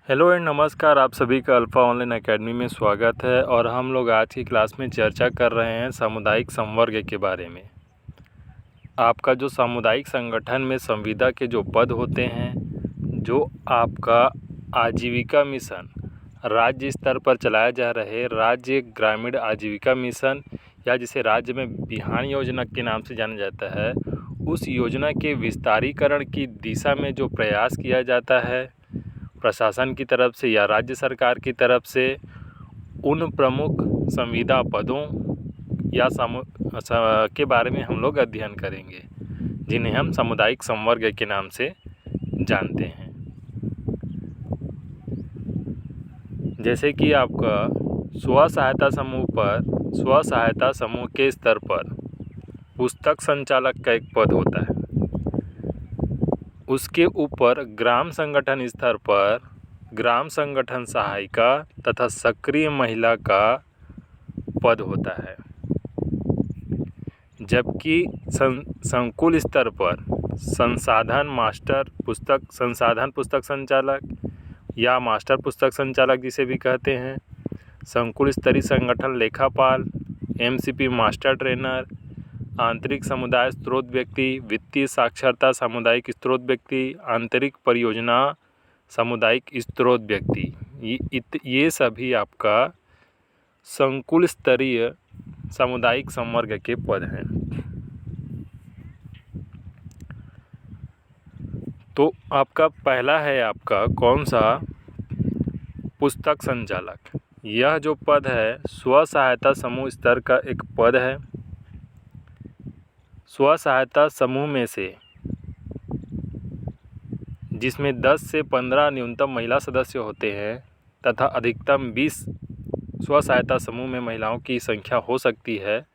Hello and नमस्कार। आप सभी का अल्फ़ा ऑनलाइन एकेडमी में स्वागत है और हम लोग आज की क्लास में चर्चा कर रहे हैं सामुदायिक संवर्ग के बारे में। आपका जो सामुदायिक संगठन में संविदा के जो पद होते हैं, जो आपका आजीविका मिशन राज्य स्तर पर चलाया जा रहे राज्य ग्रामीण आजीविका मिशन या जिसे राज्य में बिहान योजना के नाम से जाना जाता है, उस योजना के विस्तारीकरण की दिशा में जो प्रयास किया जाता है प्रशासन की तरफ से या राज्य सरकार की तरफ से, उन प्रमुख संविदा पदों या के बारे में हम लोग अध्ययन करेंगे, जिन्हें हम सामुदायिक संवर्ग के नाम से जानते हैं। जैसे कि आपका स्व सहायता समूह पर स्व सहायता समूह के स्तर पर पुस्तक संचालक का एक पद होता है। उसके ऊपर ग्राम संगठन स्तर पर ग्राम संगठन सहायिका तथा सक्रिय महिला का पद होता है। जबकि संकुल स्तर पर संसाधन पुस्तक संचालक या मास्टर पुस्तक संचालक जिसे भी कहते हैं, संकुल स्तरीय संगठन लेखापाल, एमसीपी मास्टर ट्रेनर, आंतरिक समुदाय स्रोत व्यक्ति, वित्तीय साक्षरता सामुदायिक स्रोत व्यक्ति, आंतरिक परियोजना सामुदायिक स्रोत व्यक्ति, ये सभी आपका संकुल स्तरीय सामुदायिक संवर्ग के पद हैं। तो आपका पहला है आपका कौन सा? पुस्तक संचालक। यह जो पद है स्व सहायता समूह स्तर का एक पद है। स्व सहायता समूह में से जिसमें 10 से 15 न्यूनतम महिला सदस्य होते हैं तथा अधिकतम 20 स्व सहायता समूह में महिलाओं की संख्या हो सकती है,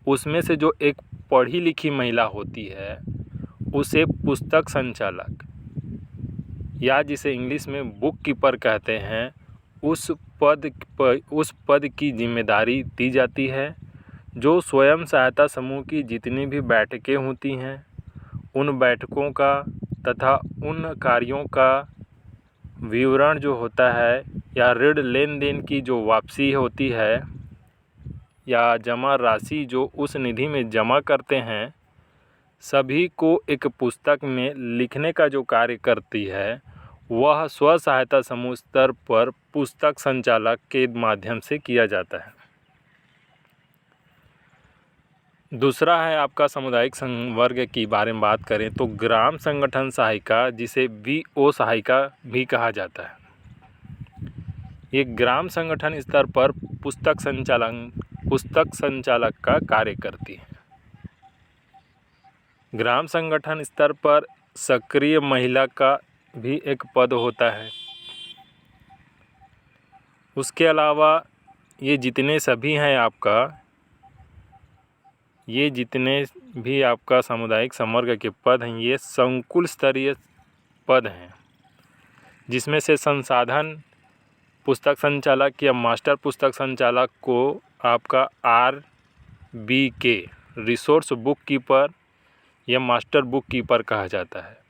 उसमें से जो एक पढ़ी लिखी महिला होती है उसे पुस्तक संचालक या जिसे इंग्लिश में बुक कीपर कहते हैं, उस पद की जिम्मेदारी दी जाती है। जो स्वयं सहायता समूह की जितनी भी बैठकें होती हैं, उन बैठकों का तथा उन कार्यों का विवरण जो होता है या ऋण लेन देन की जो वापसी होती है या जमा राशि जो उस निधि में जमा करते हैं, सभी को एक पुस्तक में लिखने का जो कार्य करती है वह स्व सहायता समूह स्तर पर पुस्तक संचालक के माध्यम से किया जाता है। दूसरा है आपका सामुदायिक संवर्ग की बारे में बात करें तो ग्राम संगठन सहायिका, जिसे वीओ सहायिका भी कहा जाता है। ये ग्राम संगठन स्तर पर पुस्तक संचालक का कार्य करती है। ग्राम संगठन स्तर पर सक्रिय महिला का भी एक पद होता है। उसके अलावा ये जितने भी आपका सामुदायिक संवर्ग के पद हैं, ये संकुल स्तरीय पद हैं, जिसमें से संसाधन पुस्तक संचालक या मास्टर पुस्तक संचालक को आपका RBK रिसोर्स बुक कीपर या मास्टर बुक कीपर कहा जाता है।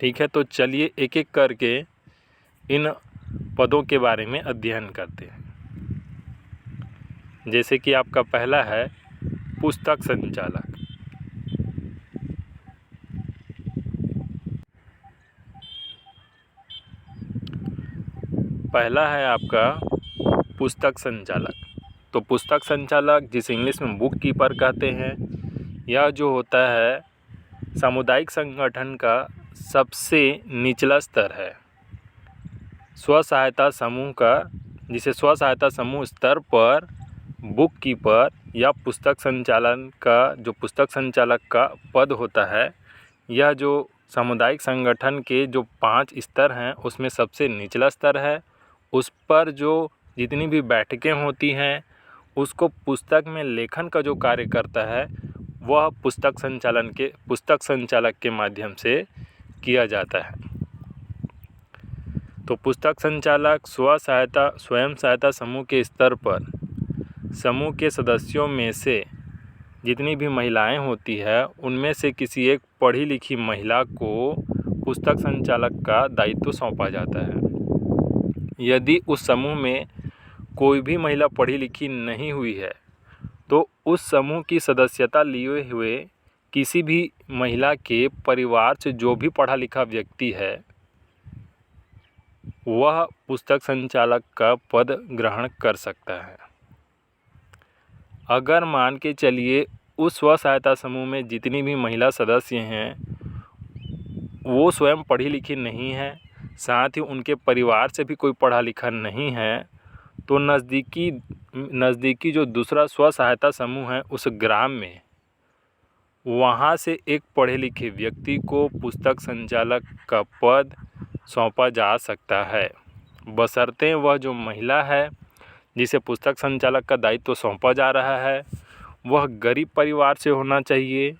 ठीक है, तो चलिए एक एक करके इन पदों के बारे में अध्ययन करते हैं। जैसे कि आपका पहला है पुस्तक संचालक। पहला है आपका पुस्तक संचालक। तो पुस्तक संचालक, जिसे इंग्लिश में बुक कीपर कहते हैं, यह जो होता है सामुदायिक संगठन का सबसे निचला स्तर है। स्व सहायता समूह का, जिसे स्व सहायता समूह स्तर पर बुक कीपर या पुस्तक संचालक का पद होता है, यह जो सामुदायिक संगठन के जो 5 स्तर हैं उसमें सबसे निचला स्तर है। उस पर जो जितनी भी बैठकें होती हैं उसको पुस्तक में लेखन का जो कार्य करता है वह पुस्तक संचालक के माध्यम से किया जाता है। तो पुस्तक संचालक स्वयं सहायता समूह के स्तर पर समूह के सदस्यों में से जितनी भी महिलाएं होती है उनमें से किसी एक पढ़ी लिखी महिला को पुस्तक संचालक का दायित्व सौंपा जाता है। यदि उस समूह में कोई भी महिला पढ़ी लिखी नहीं हुई है तो उस समूह की सदस्यता लिए हुए किसी भी महिला के परिवार से जो भी पढ़ा लिखा व्यक्ति है वह पुस्तक संचालक का पद ग्रहण कर सकता है। अगर मान के चलिए उस स्व सहायता समूह में जितनी भी महिला सदस्य हैं वो स्वयं पढ़ी लिखी नहीं है, साथ ही उनके परिवार से भी कोई पढ़ा लिखा नहीं है, तो नज़दीकी जो दूसरा स्व सहायता समूह है उस ग्राम में वहाँ से एक पढ़े लिखे व्यक्ति को पुस्तक संचालक का पद सौंपा जा सकता है, बशर्ते वह जो महिला है जिसे पुस्तक संचालक का दायित्व सौंपा जा रहा है वह गरीब परिवार से होना चाहिए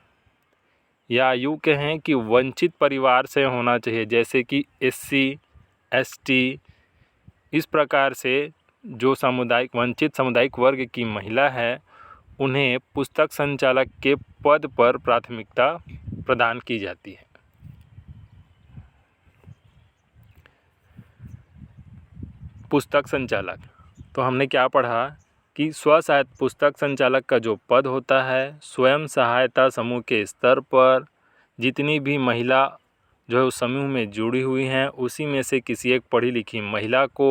या यूँ कहें कि वंचित परिवार से होना चाहिए, जैसे कि SC ST इस प्रकार से जो वंचित सामुदायिक वर्ग की महिला है उन्हें पुस्तक संचालक के पद पर प्राथमिकता प्रदान की जाती है। पुस्तक संचालक, तो हमने क्या पढ़ा कि स्व सहायता पुस्तक संचालक का जो पद होता है स्वयं सहायता समूह के स्तर पर जितनी भी महिला जो है उस समूह में जुड़ी हुई हैं उसी में से किसी एक पढ़ी लिखी महिला को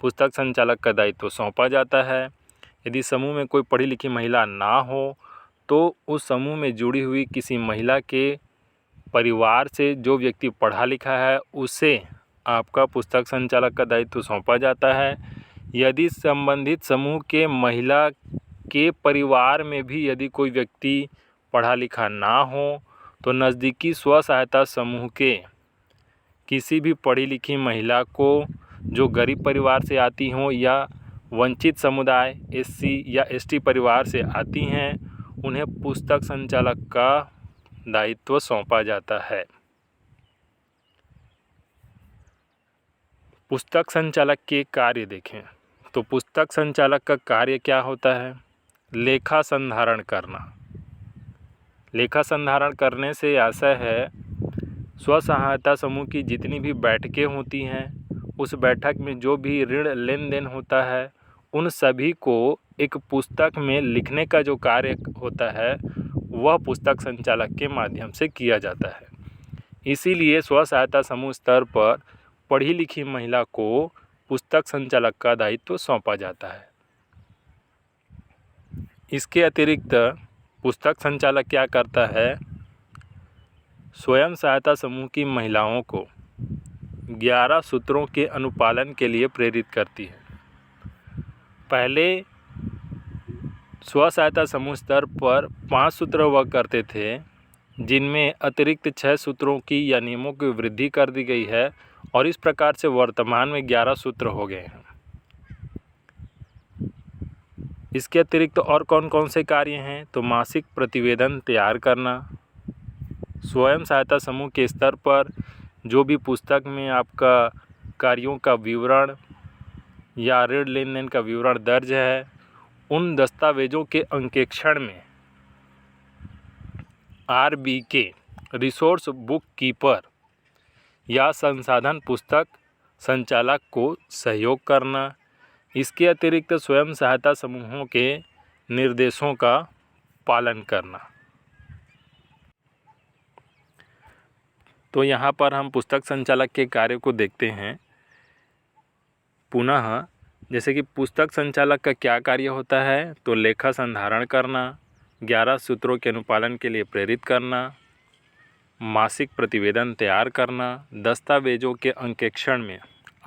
पुस्तक संचालक का दायित्व सौंपा जाता है। यदि समूह में कोई पढ़ी लिखी महिला ना हो तो उस समूह में जुड़ी हुई किसी महिला के परिवार से जो व्यक्ति पढ़ा लिखा है उसे आपका पुस्तक संचालक का दायित्व सौंपा जाता है। यदि संबंधित समूह के महिला के परिवार में भी यदि कोई व्यक्ति पढ़ा लिखा ना हो तो नज़दीकी स्व सहायता समूह के किसी भी पढ़ी लिखी महिला को जो गरीब परिवार से आती हों या वंचित समुदाय SC या ST परिवार से आती हैं उन्हें पुस्तक संचालक का दायित्व सौंपा जाता है। पुस्तक संचालक के कार्य देखें तो पुस्तक संचालक का कार्य क्या होता है? लेखा संधारण करना। लेखा संधारण करने से ऐसा है स्व सहायता समूह की जितनी भी बैठकें होती हैं उस बैठक में जो भी ऋण लेन देन होता है उन सभी को एक पुस्तक में लिखने का जो कार्य होता है वह पुस्तक संचालक के माध्यम से किया जाता है। इसीलिए स्व सहायता समूह स्तर पर पढ़ी लिखी महिला को पुस्तक संचालक का दायित्व सौंपा जाता है। इसके अतिरिक्त पुस्तक संचालक क्या करता है? स्वयं सहायता समूह की महिलाओं को 11 सूत्रों के अनुपालन के लिए प्रेरित करती है। पहले स्व सहायता समूह स्तर पर 5 सूत्र हुआ करते थे जिनमें अतिरिक्त 6 सूत्रों की या नियमों की वृद्धि कर दी गई है और इस प्रकार से वर्तमान में 11 सूत्र हो गए हैं। इसके अतिरिक्त और कौन कौन से कार्य हैं? तो मासिक प्रतिवेदन तैयार करना, स्वयं सहायता समूह के स्तर पर जो भी पुस्तक में आपका कार्यों का विवरण या ऋण लेन देन का विवरण दर्ज है उन दस्तावेजों के अंकेक्षण में RBK रिसोर्स बुक कीपर या संसाधन पुस्तक संचालक को सहयोग करना। इसके अतिरिक्त स्वयं सहायता समूहों के निर्देशों का पालन करना। तो यहाँ पर हम पुस्तक संचालक के कार्य को देखते हैं पुनः। जैसे कि पुस्तक संचालक का क्या कार्य होता है? तो लेखा संधारण करना, 11 सूत्रों के अनुपालन के लिए प्रेरित करना, मासिक प्रतिवेदन तैयार करना, दस्तावेजों के अंकेक्षण में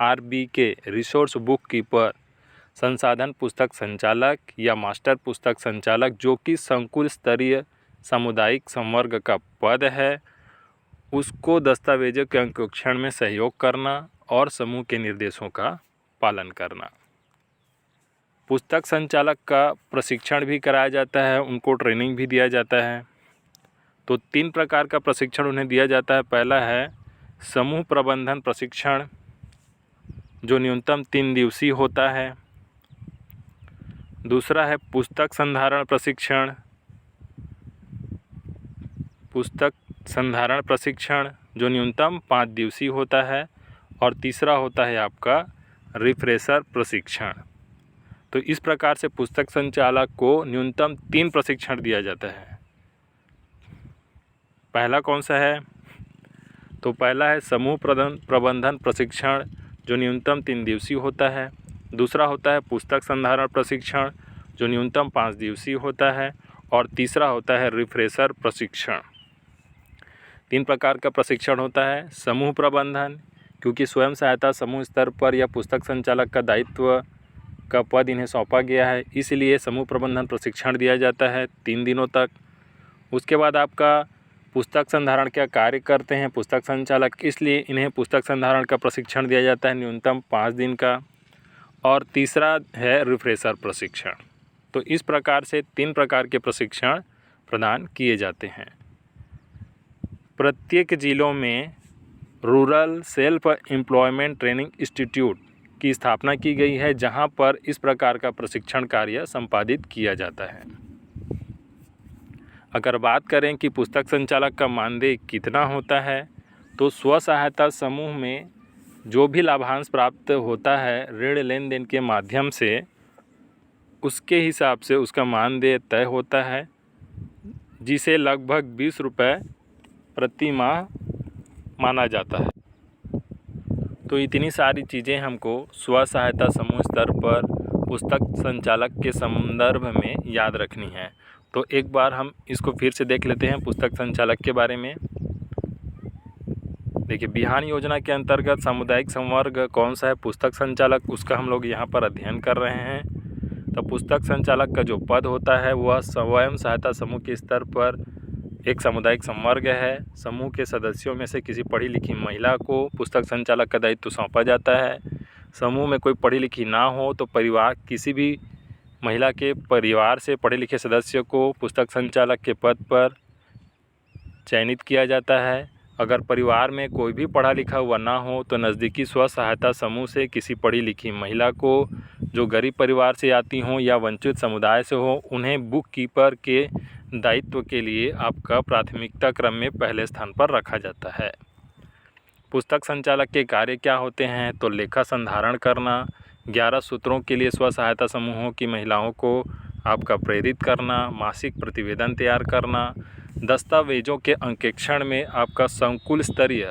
RBK रिसोर्स बुक कीपर संसाधन पुस्तक संचालक या मास्टर पुस्तक संचालक जो कि संकुल स्तरीय सामुदायिक संवर्ग का पद है उसको दस्तावेजों के अंकेक्षण में सहयोग करना और समूह के निर्देशों का पालन करना। पुस्तक संचालक का प्रशिक्षण भी कराया जाता है, उनको ट्रेनिंग भी दिया जाता है। तो 3 प्रकार का प्रशिक्षण उन्हें दिया जाता है। पहला है समूह प्रबंधन प्रशिक्षण जो न्यूनतम 3 दिवसीय होता है। दूसरा है पुस्तक संधारण प्रशिक्षण जो न्यूनतम 5 दिवसीय होता है, और तीसरा होता है आपका रिफ्रेशर प्रशिक्षण। तो इस प्रकार से पुस्तक संचालक को न्यूनतम 3 प्रशिक्षण दिया जाता है। पहला कौन सा है? तो पहला है समूह प्रबंधन प्रशिक्षण, जो न्यूनतम 3 दिवसीय होता है। दूसरा होता है पुस्तक संधारण प्रशिक्षण, जो न्यूनतम 5 दिवसीय होता है। और तीसरा होता है रिफ्रेशर प्रशिक्षण। 3 प्रकार का प्रशिक्षण होता है। समूह प्रबंधन, क्योंकि स्वयं सहायता समूह स्तर पर या पुस्तक संचालक का दायित्व का पद इन्हें सौंपा गया है, इसलिए समूह प्रबंधन प्रशिक्षण दिया जाता है 3 दिनों तक। उसके बाद आपका पुस्तक संधारण का कार्य करते हैं पुस्तक संचालक, इसलिए इन्हें पुस्तक संधारण का प्रशिक्षण दिया जाता है न्यूनतम 5 दिन का। और तीसरा है रिफ्रेशर प्रशिक्षण। तो इस प्रकार से 3 प्रकार के प्रशिक्षण प्रदान किए जाते हैं। प्रत्येक जिलों में rural self employment training institute की स्थापना की गई है, जहां पर इस प्रकार का प्रशिक्षण कार्य संपादित किया जाता है। अगर बात करें कि पुस्तक संचालक का मानदेय कितना होता है, तो स्व सहायता समूह में जो भी लाभांश प्राप्त होता है ऋण लेन देन के माध्यम से, उसके हिसाब से उसका मानदेय तय होता है, जिसे लगभग 20 रुपये प्रति माह माना जाता है। तो इतनी सारी चीज़ें हमको स्व सहायता समूह स्तर पर पुस्तक संचालक के संदर्भ में याद रखनी है। तो एक बार हम इसको फिर से देख लेते हैं पुस्तक संचालक के बारे में। देखिए, बिहान योजना के अंतर्गत सामुदायिक संवर्ग कौन सा है पुस्तक संचालक, उसका हम लोग यहाँ पर अध्ययन कर रहे हैं। तो पुस्तक संचालक का जो पद होता है वह स्वयं सहायता समूह के स्तर पर एक सामुदायिक संवर्ग है। समूह के सदस्यों में से किसी पढ़ी लिखी महिला को पुस्तक संचालक का दायित्व सौंपा जाता है। समूह में कोई पढ़ी लिखी ना हो तो परिवार किसी भी महिला के परिवार से पढ़े लिखे सदस्य को पुस्तक संचालक के पद पर चयनित किया जाता है। अगर परिवार में कोई भी पढ़ा लिखा हुआ ना हो तो नज़दीकी स्व सहायता समूह से किसी पढ़ी लिखी महिला को, जो गरीब परिवार से आती हों या वंचित समुदाय से हो, उन्हें बुक कीपर के दायित्व के लिए आपका प्राथमिकता क्रम में पहले स्थान पर रखा जाता है। पुस्तक संचालक के कार्य क्या होते हैं? तो लेखा संधारण करना, 11 सूत्रों के लिए स्व सहायता समूहों की महिलाओं को आपका प्रेरित करना, मासिक प्रतिवेदन तैयार करना, दस्तावेजों के अंकेक्षण में आपका संकुल स्तरीय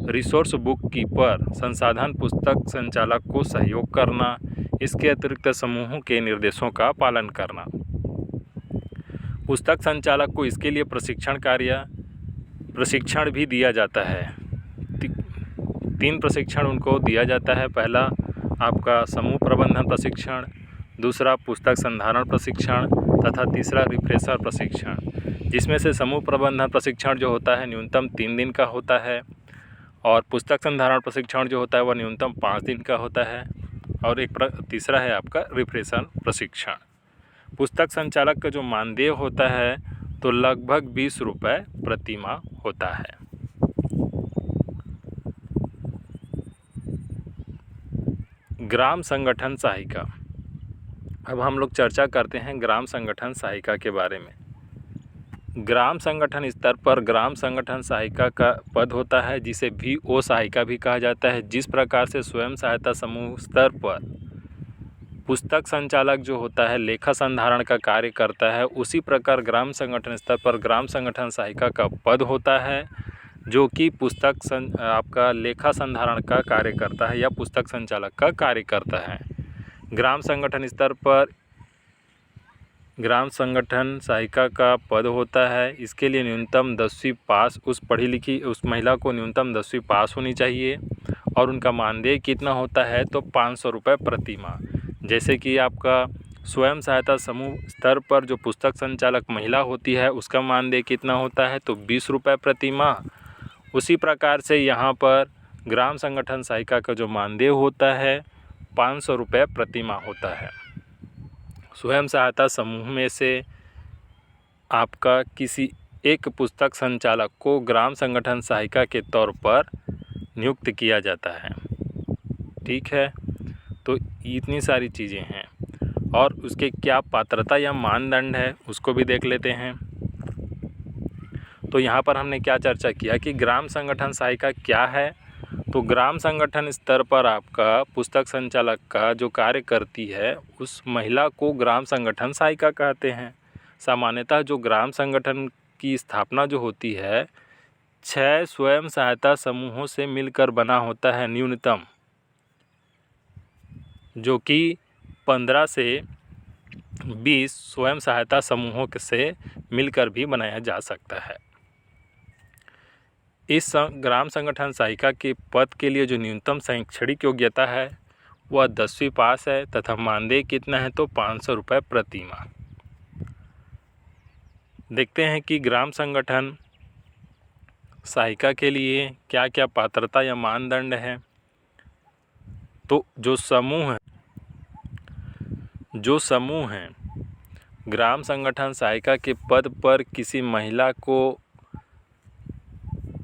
रिसोर्स बुक कीपर संसाधन पुस्तक संचालक को सहयोग करना, इसके अतिरिक्त समूहों के निर्देशों का पालन करना। पुस्तक संचालक को इसके लिए प्रशिक्षण भी दिया जाता है। 3 प्रशिक्षण उनको दिया जाता है। पहला आपका समूह प्रबंधन प्रशिक्षण, दूसरा पुस्तक संधारण प्रशिक्षण तथा तीसरा रिफ्रेशर प्रशिक्षण, जिसमें से समूह प्रबंधन प्रशिक्षण जो होता है न्यूनतम 3 दिन का होता है, और पुस्तक संधारण प्रशिक्षण जो होता है वह न्यूनतम 5 दिन का होता है, और एक तीसरा है आपका रिफ्रेशर प्रशिक्षण। पुस्तक संचालक का जो मानदेय होता है तो लगभग 20 रुपये प्रति माह होता है। ग्राम संगठन सहायिका। अब हम लोग चर्चा करते हैं ग्राम संगठन सहायिका के बारे में। ग्राम संगठन स्तर पर ग्राम संगठन सहायिका का पद होता है, जिसे VO सहायिका भी कहा जाता है। जिस प्रकार से स्वयं सहायता समूह स्तर पर पुस्तक संचालक जो होता है लेखा संधारण का कार्य करता है, उसी प्रकार ग्राम संगठन स्तर पर ग्राम संगठन सहायिका का पद होता है, जो कि आपका लेखा संधारण का कार्य करता है या पुस्तक संचालक का कार्य करता है। ग्राम संगठन स्तर पर ग्राम संगठन सहायिका का पद होता है। इसके लिए न्यूनतम 10वीं पास उस महिला को न्यूनतम 10वीं पास होनी चाहिए, और उनका मानदेय कितना होता है तो 500 रुपये प्रति माह। जैसे कि आपका स्वयं सहायता समूह स्तर पर जो पुस्तक संचालक महिला होती है उसका मानदेय कितना होता है तो 20 रुपये प्रति माह। उसी प्रकार से यहाँ पर ग्राम संगठन सहायिका का जो मानदेय होता है 500 रुपये प्रति माह होता है। स्वयं सहायता समूह में से आपका किसी एक पुस्तक संचालक को ग्राम संगठन सहायिका के तौर पर नियुक्त किया जाता है। ठीक है, तो इतनी सारी चीज़ें हैं, और उसके क्या पात्रता या मानदंड है उसको भी देख लेते हैं। तो यहाँ पर हमने क्या चर्चा किया कि ग्राम संगठन सहायिका क्या है। तो ग्राम संगठन स्तर पर आपका पुस्तक संचालक का जो कार्य करती है उस महिला को ग्राम संगठन सहायिका कहते हैं। सामान्यतः जो ग्राम संगठन की स्थापना जो होती है 6 स्वयं सहायता समूहों से मिलकर बना होता है न्यूनतम, जो कि 15 से 20 स्वयं सहायता समूहों से मिलकर भी बनाया जा सकता है। इस ग्राम संगठन सहायिका के पद के लिए जो न्यूनतम शैक्षणिक योग्यता है वह 10वीं पास है तथा मानदेय कितना है तो 500 रुपये प्रति माह। देखते हैं कि ग्राम संगठन सहायिका के लिए क्या क्या पात्रता या मानदंड है। तो जो समूह हैं ग्राम संगठन सहायिका के पद पर किसी महिला को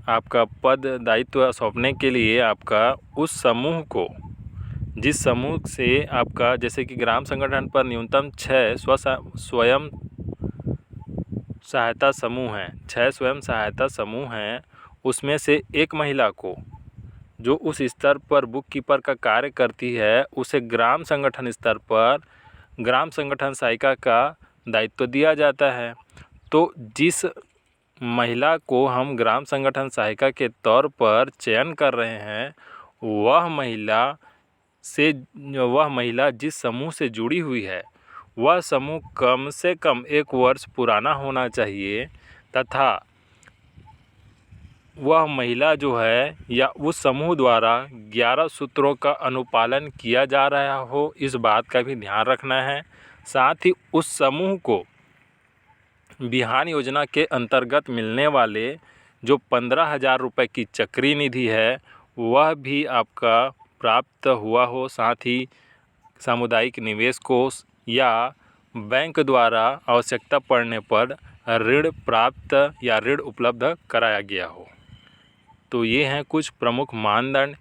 आपका पद दायित्व सौंपने के लिए आपका उस समूह को, जिस समूह से आपका जैसे कि ग्राम संगठन पर न्यूनतम 6 स्वयं सहायता समूह हैं, 6 स्वयं सहायता समूह हैं, उसमें से एक महिला को जो उस स्तर पर बुक कीपर का कार्य करती है उसे ग्राम संगठन स्तर पर ग्राम संगठन सहायिका का दायित्व दिया जाता है। तो जिस महिला को हम ग्राम संगठन सहायिका के तौर पर चयन कर रहे हैं वह महिला जिस समूह से जुड़ी हुई है वह समूह कम से कम 1 वर्ष पुराना होना चाहिए तथा वह महिला जो है या उस समूह द्वारा 11 सूत्रों का अनुपालन किया जा रहा हो, इस बात का भी ध्यान रखना है। साथ ही उस समूह को बिहान योजना के अंतर्गत मिलने वाले जो 15,000 रुपये की चक्री निधि है वह भी आपका प्राप्त हुआ हो। साथ ही सामुदायिक निवेश कोष या बैंक द्वारा आवश्यकता पड़ने पर ऋण प्राप्त या ऋण उपलब्ध कराया गया हो। तो ये हैं कुछ प्रमुख मानदंड।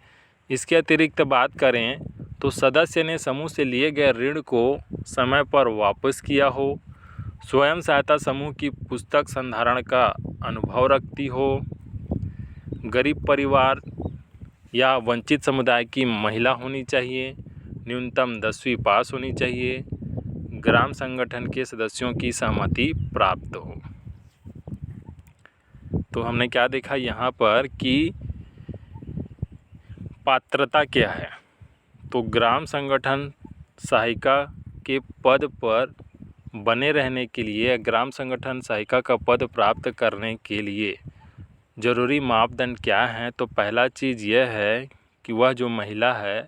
इसके अतिरिक्त बात करें तो सदस्य ने समूह से लिए गए ऋण को समय पर वापस किया हो, स्वयं सहायता समूह की पुस्तक संधारण का अनुभव रखती हो, गरीब परिवार या वंचित समुदाय की महिला होनी चाहिए, न्यूनतम 10वीं पास होनी चाहिए, ग्राम संगठन के सदस्यों की सहमति प्राप्त हो। तो हमने क्या देखा यहाँ पर कि पात्रता क्या है। तो ग्राम संगठन सहायिका के पद पर बने रहने के लिए, ग्राम संगठन सहायिका का पद प्राप्त करने के लिए ज़रूरी मापदंड क्या हैं। तो पहला चीज़ यह है कि वह जो महिला है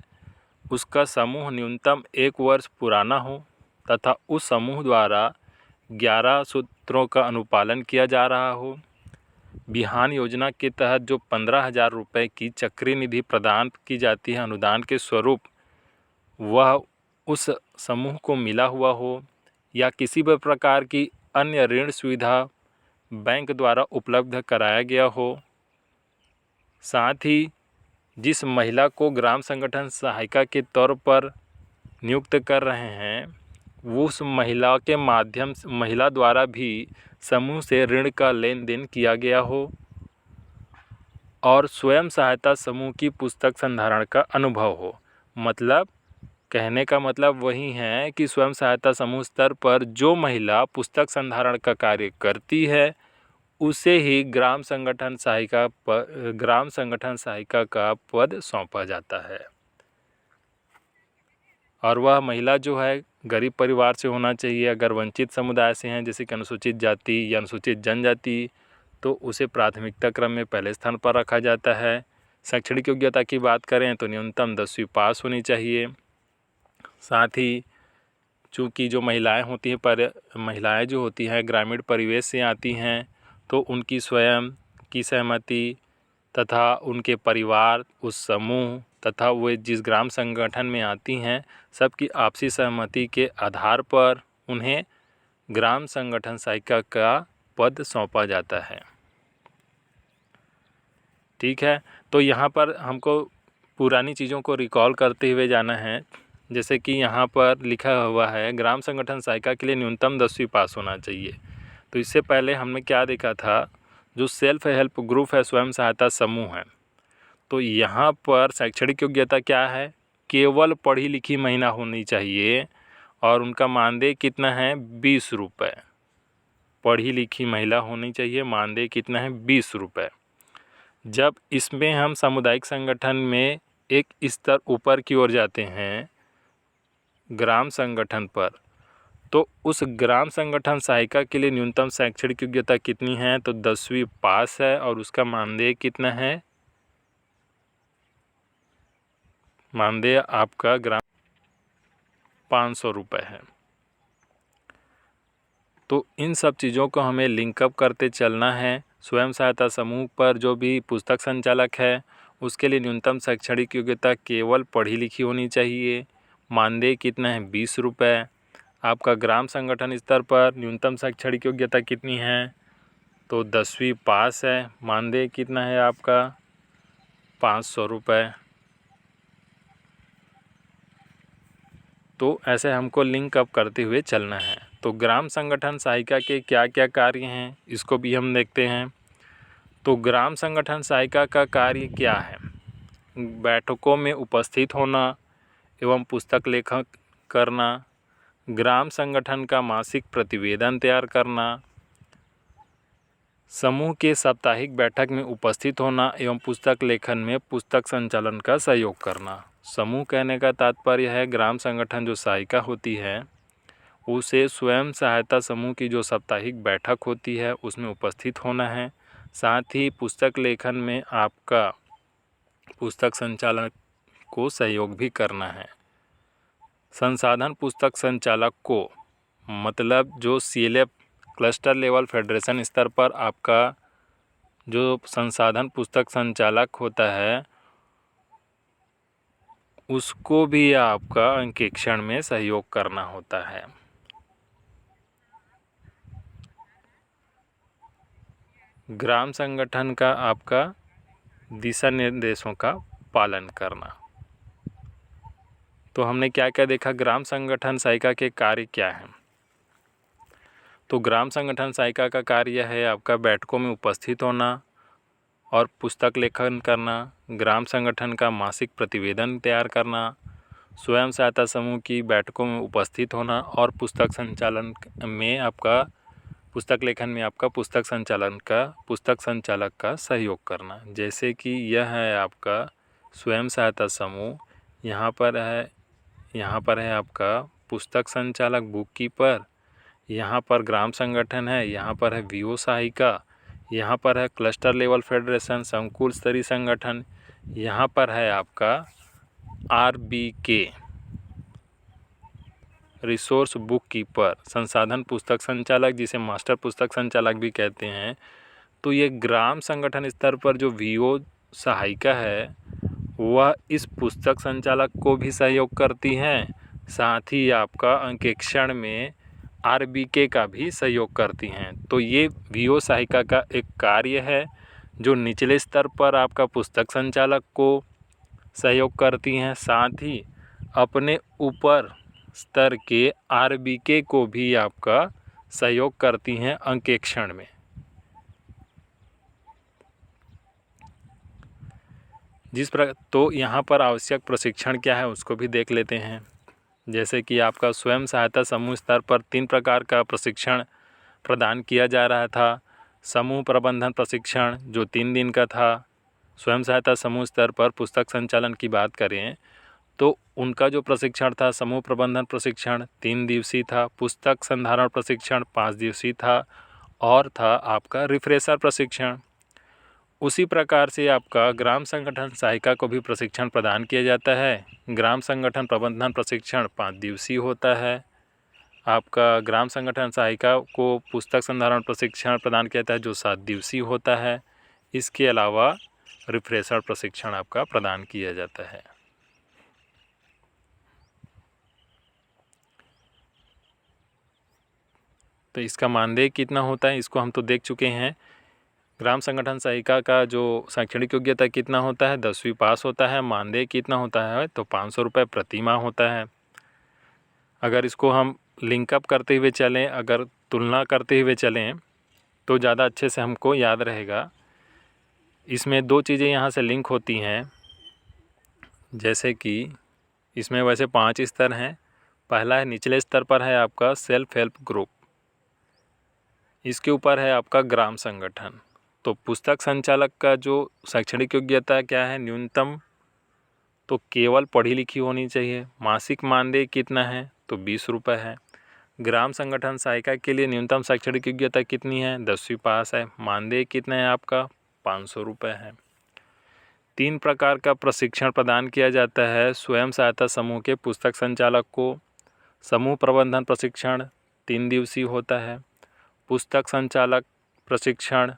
उसका समूह न्यूनतम 1 वर्ष पुराना हो तथा उस समूह द्वारा 11 सूत्रों का अनुपालन किया जा रहा हो। बिहान योजना के तहत जो 15,000 रुपये की चक्री निधि प्रदान की जाती है अनुदान के स्वरूप, वह उस समूह को मिला हुआ हो या किसी भी प्रकार की अन्य ऋण सुविधा बैंक द्वारा उपलब्ध कराया गया हो। साथ ही जिस महिला को ग्राम संगठन सहायिका के तौर पर नियुक्त कर रहे हैं उस महिला के माध्यम से महिला द्वारा भी समूह से ऋण का लेन देन किया गया हो और स्वयं सहायता समूह की पुस्तक संधारण का अनुभव हो। मतलब कहने का मतलब वही है कि स्वयं सहायता समूह स्तर पर जो महिला पुस्तक संधारण का कार्य करती है उसे ही ग्राम संगठन सहायिका का पद सौंपा जाता है। और वह महिला जो है गरीब परिवार से होना चाहिए। अगर वंचित समुदाय से हैं जैसे कि अनुसूचित जाति या अनुसूचित जनजाति तो उसे प्राथमिकता क्रम में पहले स्थान पर रखा जाता है। शैक्षणिक योग्यता की बात करें तो न्यूनतम 10वीं पास होनी चाहिए। साथ ही चूँकि जो महिलाएं जो होती हैं ग्रामीण परिवेश से आती हैं तो उनकी स्वयं की सहमति तथा उनके परिवार, उस समूह तथा वे जिस ग्राम संगठन में आती हैं सबकी आपसी सहमति के आधार पर उन्हें ग्राम संगठन सहायिका का पद सौंपा जाता है। ठीक है, तो यहाँ पर हमको पुरानी चीज़ों को रिकॉल करते हुए जाना है। जैसे कि यहाँ पर लिखा हुआ है ग्राम संगठन सहायिका के लिए न्यूनतम 10वीं पास होना चाहिए। तो इससे पहले हमने क्या देखा था, जो सेल्फ हेल्प ग्रुप है, स्वयं सहायता समूह है, तो यहाँ पर शैक्षणिक योग्यता क्या है, केवल पढ़ी लिखी महिला होनी चाहिए और उनका मानदेय कितना है, 20 रुपये। पढ़ी लिखी महिला होनी चाहिए, मानदेय कितना है, 20 रुपये। जब इसमें हम सामुदायिक संगठन में एक स्तर ऊपर की ओर जाते हैं, ग्राम संगठन पर, तो उस ग्राम संगठन सहायिका के लिए न्यूनतम शैक्षणिक योग्यता कितनी है, तो 10वीं पास है और उसका मानदेय कितना है, मानदेय आपका ग्राम 500 रुपये है। तो इन सब चीज़ों को हमें लिंकअप करते चलना है। स्वयं सहायता समूह पर जो भी पुस्तक संचालक है उसके लिए न्यूनतम शैक्षणिक योग्यता केवल पढ़ी लिखी होनी चाहिए, मानदेय कितना है, 20 रुपये। आपका ग्राम संगठन स्तर पर न्यूनतम शैक्षणिक योग्यता कितनी है, तो 10वीं पास है, मानदेय कितना है आपका, 500 रुपये। तो ऐसे हमको लिंक अप करते हुए चलना है। तो ग्राम संगठन सहायिका के क्या क्या कार्य हैं इसको भी हम देखते हैं। तो ग्राम संगठन सहायिका का कार्य क्या है, बैठकों में उपस्थित होना एवं पुस्तक लेखन करना, ग्राम संगठन का मासिक प्रतिवेदन तैयार करना, समूह के साप्ताहिक बैठक में उपस्थित होना एवं पुस्तक लेखन में पुस्तक संचालन का सहयोग करना। समूह कहने का तात्पर्य है ग्राम संगठन जो सहायिका होती है उसे स्वयं सहायता समूह की जो साप्ताहिक बैठक होती है उसमें उपस्थित होना है। साथ ही पुस्तक लेखन में आपका पुस्तक संचालन को सहयोग भी करना है। संसाधन पुस्तक संचालक को मतलब जो CLF क्लस्टर लेवल फेडरेशन स्तर पर आपका जो संसाधन पुस्तक संचालक होता है उसको भी आपका अंकेक्षण में सहयोग करना होता है। ग्राम संगठन का आपका दिशा निर्देशों का पालन करना। तो हमने क्या क्या देखा, ग्राम संगठन सहायिका के कार्य क्या हैं। तो ग्राम संगठन सहायिका का कार्य है आपका बैठकों में उपस्थित होना और पुस्तक लेखन करना, ग्राम संगठन का मासिक प्रतिवेदन तैयार करना, स्वयं सहायता समूह की बैठकों में उपस्थित होना और पुस्तक संचालन में आपका पुस्तक लेखन में आपका पुस्तक संचालक का सहयोग करना। जैसे कि यह है आपका स्वयं सहायता समूह, यहाँ पर है आपका पुस्तक संचालक बुक कीपर, यहाँ पर ग्राम संगठन है, यहाँ पर है VO सहायिका, यहाँ पर है क्लस्टर लेवल फेडरेशन संकुल स्तरीय संगठन, यहाँ पर है आपका RBK रिसोर्स बुक कीपर, संसाधन पुस्तक संचालक जिसे मास्टर पुस्तक संचालक भी कहते हैं। तो ये ग्राम संगठन स्तर पर जो VO सहायिका है वह इस पुस्तक संचालक को भी सहयोग करती हैं, साथ ही आपका अंकेक्षण में RBK का भी सहयोग करती हैं। तो ये VO सहायिका का एक कार्य है जो निचले स्तर पर आपका पुस्तक संचालक को सहयोग करती हैं, साथ ही अपने ऊपर स्तर के RBK को भी आपका सहयोग करती हैं अंकेक्षण में। तो यहाँ पर आवश्यक प्रशिक्षण क्या है उसको भी देख लेते हैं। जैसे कि आपका स्वयं सहायता समूह स्तर पर 3 प्रकार का प्रशिक्षण प्रदान किया जा रहा था। समूह प्रबंधन प्रशिक्षण जो 3 दिन का था। स्वयं सहायता समूह स्तर पर पुस्तक संचालन की बात करें तो उनका जो प्रशिक्षण था समूह प्रबंधन प्रशिक्षण 3 दिवसीय था, पुस्तक संधारण प्रशिक्षण 5 दिवसीय था और था आपका रिफ्रेशर प्रशिक्षण। उसी प्रकार से आपका ग्राम संगठन सहायिका को भी प्रशिक्षण प्रदान किया जाता है। ग्राम संगठन प्रबंधन प्रशिक्षण 5 दिवसीय होता है। आपका ग्राम संगठन सहायिका को पुस्तक संधारण प्रशिक्षण प्रदान किया जाता है जो 7 दिवसीय होता है। इसके अलावा रिफ्रेशर प्रशिक्षण आपका प्रदान किया जाता है। तो इसका मानदेय कितना होता है इसको हम तो देख चुके हैं। ग्राम संगठन सहायिका का जो शैक्षणिक योग्यता कितना होता है, 10वीं पास होता है। मानदेय कितना होता है, तो 500 रुपये प्रति माह होता है। अगर इसको हम लिंकअप करते हुए चलें, अगर तुलना करते हुए चलें तो ज़्यादा अच्छे से हमको याद रहेगा। इसमें 2 चीज़ें यहाँ से लिंक होती हैं, जैसे कि इसमें वैसे 5 स्तर हैं। पहला है निचले स्तर पर है आपका सेल्फ हेल्प ग्रुप, इसके ऊपर है आपका ग्राम संगठन। तो पुस्तक संचालक का जो शैक्षणिक योग्यता क्या है, न्यूनतम तो केवल पढ़ी लिखी होनी चाहिए। मासिक मानदेय कितना है, तो 20 रुपये है। ग्राम संगठन सहायिका के लिए न्यूनतम शैक्षणिक योग्यता कितनी है, 10वीं पास है। मानदेय कितना है आपका, 500 रुपये है। 3 प्रकार का प्रशिक्षण प्रदान किया जाता है स्वयं सहायता समूह के पुस्तक संचालक को। समूह प्रबंधन प्रशिक्षण 3 दिवसीय होता है। पुस्तक संचालक प्रशिक्षण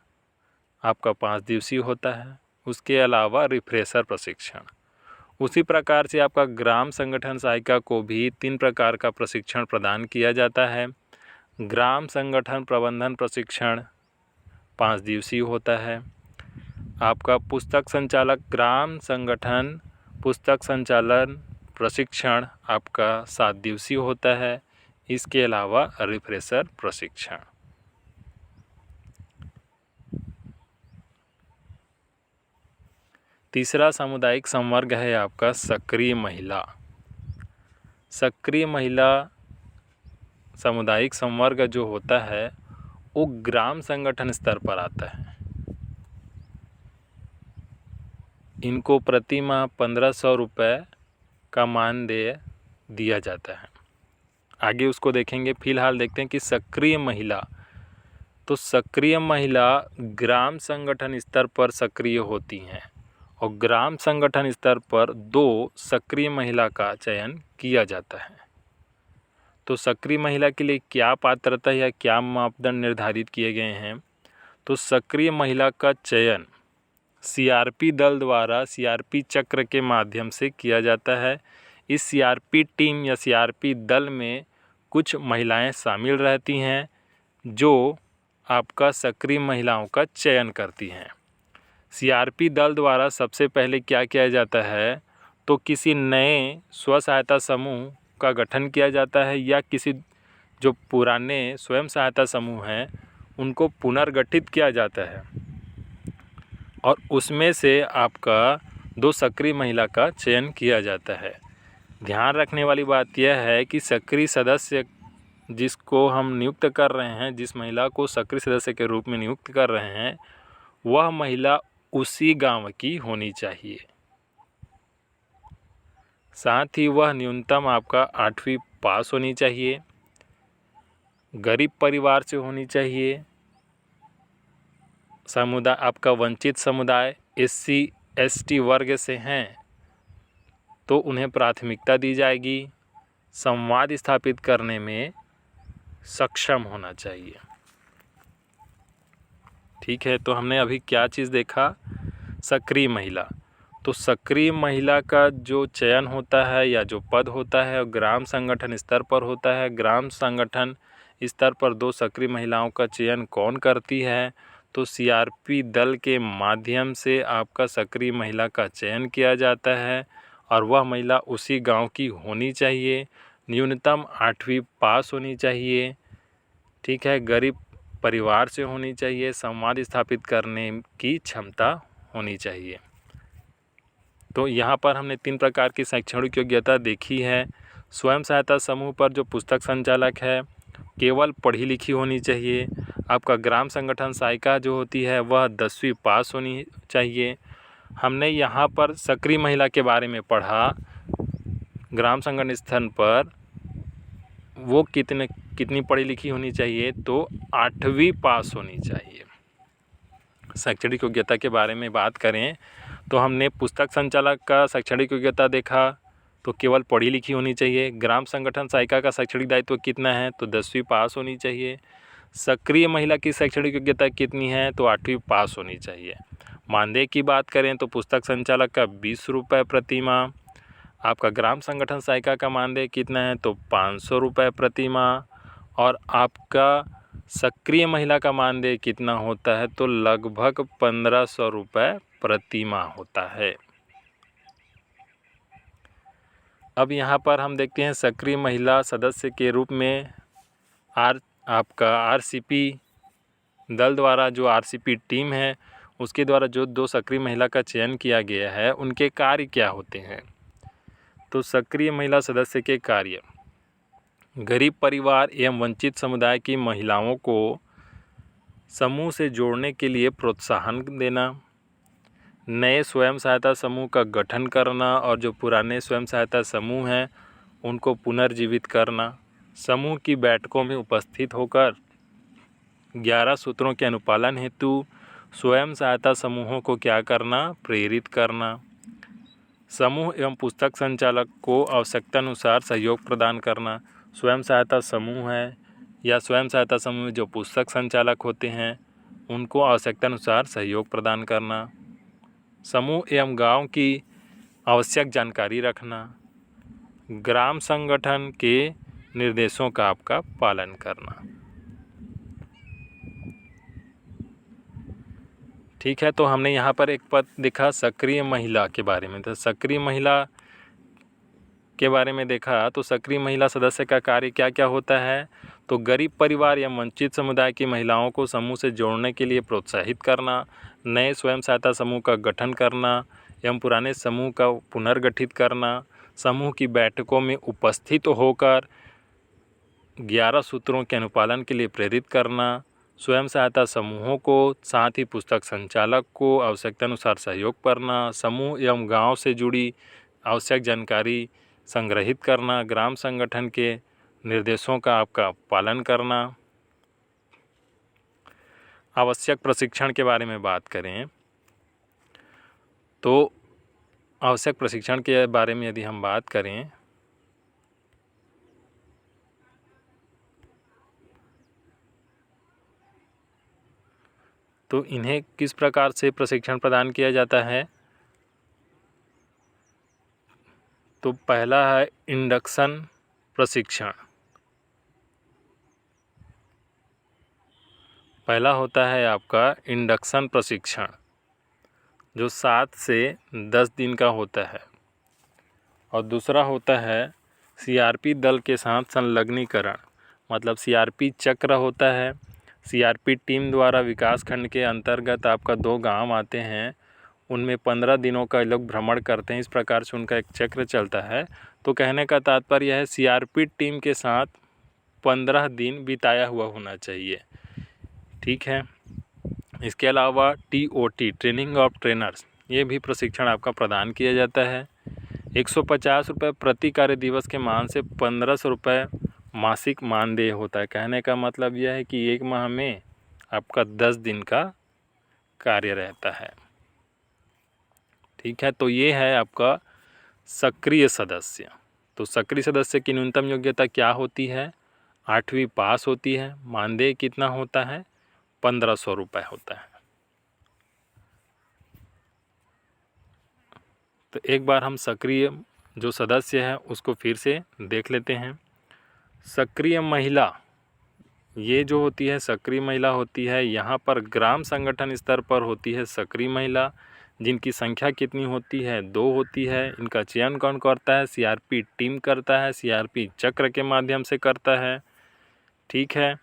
आपका 5 दिवसीय होता है। उसके अलावा रिफ्रेशर प्रशिक्षण। उसी प्रकार से आपका ग्राम संगठन सहायिका को भी 3 प्रकार का प्रशिक्षण प्रदान किया जाता है। ग्राम संगठन प्रबंधन प्रशिक्षण 5 दिवसीय होता है। आपका पुस्तक संचालक ग्राम संगठन पुस्तक संचालन प्रशिक्षण आपका 7 दिवसीय होता है। इसके अलावा रिफ्रेशर प्रशिक्षण। तीसरा सामुदायिक संवर्ग है आपका सक्रिय महिला। सक्रिय महिला सामुदायिक संवर्ग जो होता है वो ग्राम संगठन स्तर पर आता है। इनको प्रति माह 1500 रुपये का मानदेय दिया जाता है। आगे उसको देखेंगे। फिलहाल देखते हैं कि सक्रिय महिला, तो सक्रिय महिला ग्राम संगठन स्तर पर सक्रिय होती हैं और ग्राम संगठन स्तर पर 2 सक्रिय महिला का चयन किया जाता है। तो सक्रिय महिला के लिए क्या पात्रता या क्या मापदंड निर्धारित किए गए हैं, तो सक्रिय महिला का चयन सीआरपी दल द्वारा सीआरपी चक्र के माध्यम से किया जाता है। इस सीआरपी टीम या सीआरपी दल में कुछ महिलाएं शामिल रहती हैं जो आपका सक्रिय महिलाओं का चयन करती हैं। सीआरपी दल द्वारा सबसे पहले क्या किया जाता है, तो किसी नए स्व सहायता समूह का गठन किया जाता है या किसी जो पुराने स्वयं सहायता समूह हैं उनको पुनर्गठित किया जाता है और उसमें से आपका 2 सक्रिय महिला का चयन किया जाता है। ध्यान रखने वाली बात यह है कि सक्रिय सदस्य जिसको हम नियुक्त कर रहे हैं, जिस महिला को सक्रिय सदस्य के रूप में नियुक्त कर रहे हैं, वह महिला उसी गांव की होनी चाहिए। साथ ही वह न्यूनतम आपका 8वीं पास होनी चाहिए, गरीब परिवार से होनी चाहिए, समुदाय आपका वंचित समुदाय SC ST वर्ग से हैं तो उन्हें प्राथमिकता दी जाएगी, संवाद स्थापित करने में सक्षम होना चाहिए। ठीक है, तो हमने अभी क्या चीज़ देखा, सक्रिय महिला। तो सक्रिय महिला का जो चयन होता है या जो पद होता है ग्राम संगठन स्तर पर होता है। ग्राम संगठन स्तर पर 2 सक्रिय महिलाओं का चयन कौन करती है, तो सीआरपी दल के माध्यम से आपका सक्रिय महिला का चयन किया जाता है और वह महिला उसी गांव की होनी चाहिए, न्यूनतम 8वीं पास होनी चाहिए। ठीक है, गरीब परिवार से होनी चाहिए, संवाद स्थापित करने की क्षमता होनी चाहिए। तो यहाँ पर हमने 3 प्रकार की शैक्षणिक योग्यता देखी है। स्वयं सहायता समूह पर जो पुस्तक संचालक है केवल पढ़ी लिखी होनी चाहिए। आपका ग्राम संगठन सहायिका जो होती है वह 10वीं पास होनी चाहिए। हमने यहाँ पर सक्रिय महिला के बारे में पढ़ा, ग्राम संगठन स्तर पर वो कितनी पढ़ी लिखी होनी चाहिए, तो 8वीं पास होनी चाहिए। शैक्षणिक योग्यता के बारे में बात करें तो हमने पुस्तक संचालक का शैक्षणिक योग्यता देखा तो केवल पढ़ी लिखी होनी चाहिए। ग्राम संगठन सहायिका का शैक्षणिक दायित्व कितना है, तो 10वीं पास होनी चाहिए। सक्रिय महिला की शैक्षणिक योग्यता कितनी है, तो 8वीं पास होनी चाहिए। मानदेय की बात करें तो पुस्तक संचालक का 20 रुपये प्रति माह। आपका ग्राम संगठन सहायिका का मानदेय कितना है, तो 500 रुपये प्रति माह। और आपका सक्रिय महिला का मानदेय कितना होता है, तो लगभग 1500 रुपये प्रति माह होता है। अब यहाँ पर हम देखते हैं सक्रिय महिला सदस्य के रूप में आपका RCP दल द्वारा जो आरसीपी टीम है उसके द्वारा जो 2 सक्रिय महिला का चयन किया गया है उनके कार्य क्या होते हैं। तो सक्रिय महिला सदस्य के कार्य: गरीब परिवार एवं वंचित समुदाय की महिलाओं को समूह से जोड़ने के लिए प्रोत्साहन देना, नए स्वयं सहायता समूह का गठन करना और जो पुराने स्वयं सहायता समूह हैं उनको पुनर्जीवित करना, समूह की बैठकों में उपस्थित होकर 11 सूत्रों के अनुपालन हेतु स्वयं सहायता समूहों को क्या करना, प्रेरित करना, समूह एवं पुस्तक संचालक को आवश्यकतानुसार सहयोग प्रदान करना। स्वयं सहायता समूह है या स्वयं सहायता समूह में जो पुस्तक संचालक होते हैं उनको आवश्यकतानुसार सहयोग प्रदान करना, समूह एवं गांव की आवश्यक जानकारी रखना, ग्राम संगठन के निर्देशों का आपका पालन करना। ठीक है, तो हमने यहाँ पर एक पद देखा सक्रिय महिला के बारे में। तो सक्रिय महिला के बारे में देखा तो सक्रिय महिला सदस्य का कार्य क्या क्या होता है। तो गरीब परिवार या वंचित समुदाय की महिलाओं को समूह से जोड़ने के लिए प्रोत्साहित करना, नए स्वयं सहायता समूह का गठन करना एवं पुराने समूह का पुनर्गठित करना, समूह की बैठकों में उपस्थित होकर 11 सूत्रों के अनुपालन के लिए प्रेरित करना, स्वयं सहायता समूहों को साथ ही पुस्तक संचालक को आवश्यकतानुसार सहयोग करना, समूह एवं गांव से जुड़ी आवश्यक जानकारी संग्रहित करना, ग्राम संगठन के निर्देशों का आपका पालन करना। आवश्यक प्रशिक्षण के बारे में बात करें तो आवश्यक प्रशिक्षण के बारे में यदि हम बात करें तो इन्हें किस प्रकार से प्रशिक्षण प्रदान किया जाता है। तो पहला है इंडक्शन प्रशिक्षण। पहला होता है आपका इंडक्शन प्रशिक्षण जो 7 से 10 दिन का होता है, और दूसरा होता है सीआरपी दल के साथ संलग्नीकरण, मतलब सीआरपी चक्र होता है। सीआरपी टीम द्वारा विकास खंड के अंतर्गत आपका 2 गांव आते हैं, उनमें 15 दिनों का लोग भ्रमण करते हैं, इस प्रकार से उनका एक चक्र चलता है। तो कहने का तात्पर्य है सीआरपी टीम के साथ 15 दिन बिताया हुआ होना चाहिए। ठीक है, इसके अलावा टीओटी ट्रेनिंग ऑफ ट्रेनर्स ये भी प्रशिक्षण आपका प्रदान किया जाता है। 150 रुपये प्रति कार्य दिवस के मान से 1500 रुपये मासिक मानदेय होता है। कहने का मतलब यह है कि 1 माह में आपका 10 दिन का कार्य रहता है। ठीक है, तो ये है आपका सक्रिय सदस्य। तो सक्रिय सदस्य की न्यूनतम योग्यता क्या होती है, 8वीं पास होती है। मानदेय कितना होता है, 1500 रुपये होता है। तो एक बार हम सक्रिय जो सदस्य है उसको फिर से देख लेते हैं। सक्रिय महिला ये जो होती है सक्रिय महिला होती है, यहाँ पर ग्राम संगठन स्तर पर होती है सक्रिय महिला, जिनकी संख्या कितनी होती है, 2 होती है। इनका चयन कौन करता है, सीआरपी टीम करता है, सीआरपी चक्र के माध्यम से करता है। ठीक है,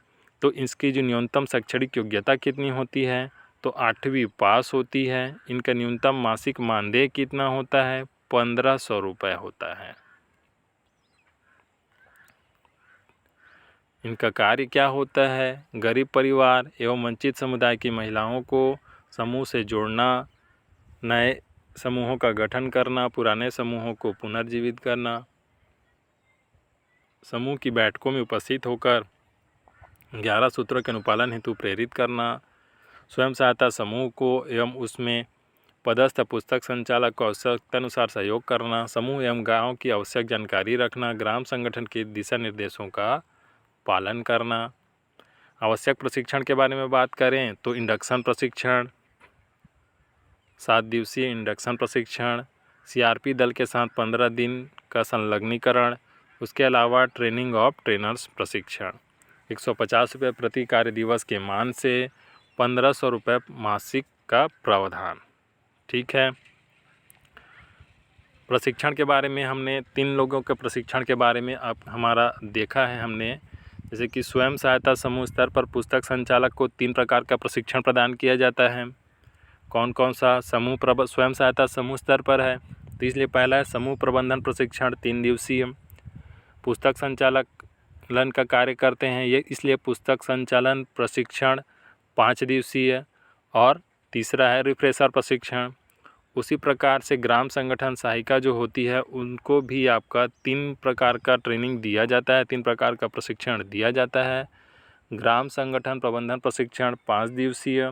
तो इसकी जो न्यूनतम शैक्षणिक योग्यता कितनी होती है, तो 8वीं पास होती है। इनका न्यूनतम मासिक मानदेय कितना होता है, 1500 रुपये होता है। इनका कार्य क्या होता है, गरीब परिवार एवं वंचित समुदाय की महिलाओं को समूह से जोड़ना, नए समूहों का गठन करना, पुराने समूहों को पुनर्जीवित करना, समूह की बैठकों में उपस्थित होकर 11 सूत्रों के अनुपालन हेतु प्रेरित करना, स्वयं सहायता समूह को एवं उसमें पदस्थ पुस्तक संचालक को आवश्यकतानुसार सहयोग करना, समूह एवं गांव की आवश्यक जानकारी रखना, ग्राम संगठन के दिशा निर्देशों का पालन करना। आवश्यक प्रशिक्षण के बारे में बात करें तो इंडक्शन प्रशिक्षण, 7 दिवसीय इंडक्शन प्रशिक्षण, सीआरपी दल के साथ 15 दिन का संलग्नीकरण, उसके अलावा ट्रेनिंग ऑफ ट्रेनर्स प्रशिक्षण। 150 रुपये प्रति कार्य दिवस के मान से 1500 रुपये मासिक का प्रावधान। ठीक है, प्रशिक्षण के बारे में हमने 3 लोगों के प्रशिक्षण के बारे में अब हमारा देखा है हमने। जैसे कि स्वयं सहायता समूह स्तर पर पुस्तक संचालक को 3 प्रकार का प्रशिक्षण प्रदान किया जाता है। कौन कौन सा समूह स्वयं सहायता समूह स्तर पर है? तो इसलिए पहला है समूह प्रबंधन प्रशिक्षण 3 दिवसीय। पुस्तक संचालन का कार्य करते हैं ये, इसलिए पुस्तक संचालन प्रशिक्षण 5 दिवसीय। और तीसरा है रिफ्रेशर प्रशिक्षण। उसी प्रकार से ग्राम संगठन सहायिका जो होती है उनको भी आपका 3 प्रकार का ट्रेनिंग दिया जाता है, 3 प्रकार का प्रशिक्षण दिया जाता है। ग्राम संगठन प्रबंधन प्रशिक्षण 5 दिवसीय,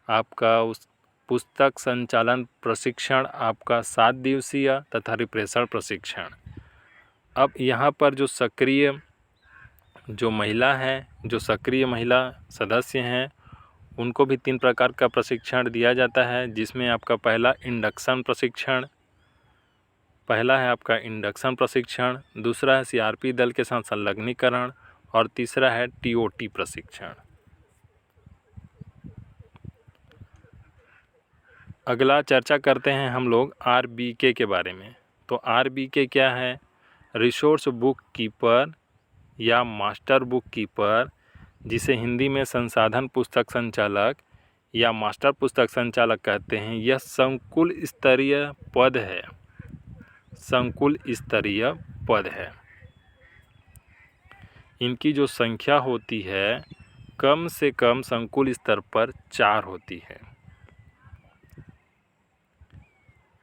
आपका उस पुस्तक संचालन प्रशिक्षण आपका 7 दिवसीय तथा रिफ्रेशर प्रशिक्षण। अब यहाँ पर जो सक्रिय महिला सदस्य हैं उनको भी 3 प्रकार का प्रशिक्षण दिया जाता है, जिसमें आपका पहला है आपका इंडक्शन प्रशिक्षण, दूसरा है CRP दल के साथ संलग्नीकरण और तीसरा है TOT प्रशिक्षण। अगला चर्चा करते हैं हम लोग RBK के बारे में। तो RBK क्या है? रिसोर्स बुक कीपर या मास्टर बुक कीपर, जिसे हिंदी में संसाधन पुस्तक संचालक या मास्टर पुस्तक संचालक कहते हैं। यह संकुल स्तरीय पद है। इनकी जो संख्या होती है कम से कम संकुल स्तर पर 4 होती है।